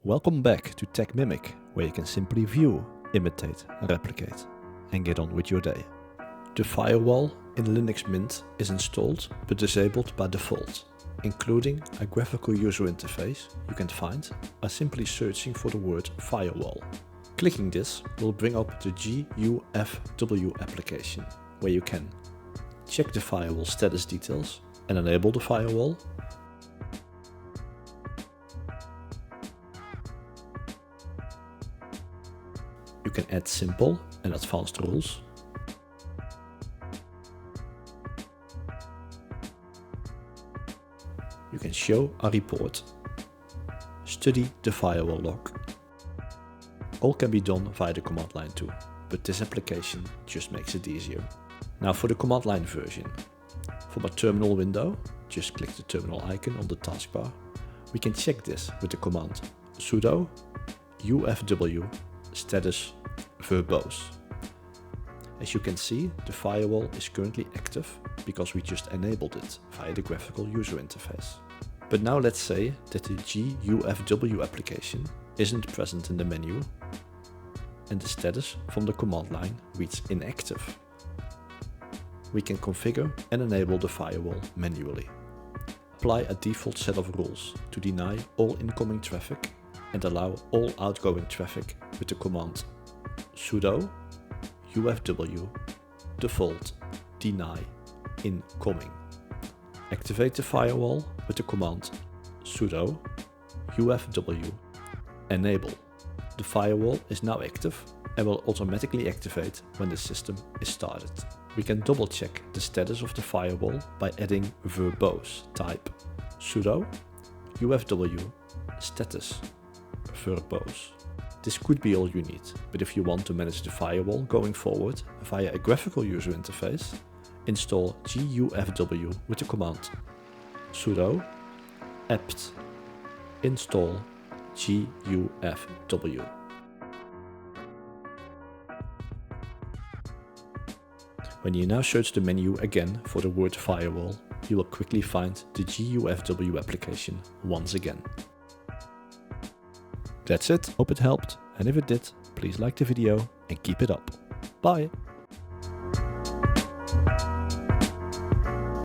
Welcome back to TECHMIMIC, where you can simply view, imitate, replicate, and get on with your day. The firewall in linuxmint is installed but disabled by default, including a graphical user interface you can find by simply searching for the word firewall. Clicking this will bring up the GUFW application, where you can check the firewall status details and enable the firewall. You can add simple and advanced rules. You can show a report. Study the firewall log. All can be done via the command line too, but this application just makes it easier. Now for the command line version. From a terminal window, just click the terminal icon on the taskbar. We can check this with the command sudo ufw status verbose. As you can see, the firewall is currently active because we just enabled it via the graphical user interface. But now let's say that the GUFW application isn't present in the menu and the status from the command line reads inactive. We can configure and enable the firewall manually. Apply a default set of rules to deny all incoming traffic and allow all outgoing traffic with the command sudo ufw default deny incoming. Activate the firewall with the command sudo ufw enable. The firewall is now active and will automatically activate when the system is started. We can double check the status of the firewall by adding verbose type sudo ufw status verbose. This could be all you need, but if you want to manage the firewall going forward via a graphical user interface, install GUFW with the command sudo apt install GUFW. When you now search the menu again for the word firewall, you will quickly find the GUFW application once again. That's it, hope it helped, and if it did, please like the video and keep it up. Bye!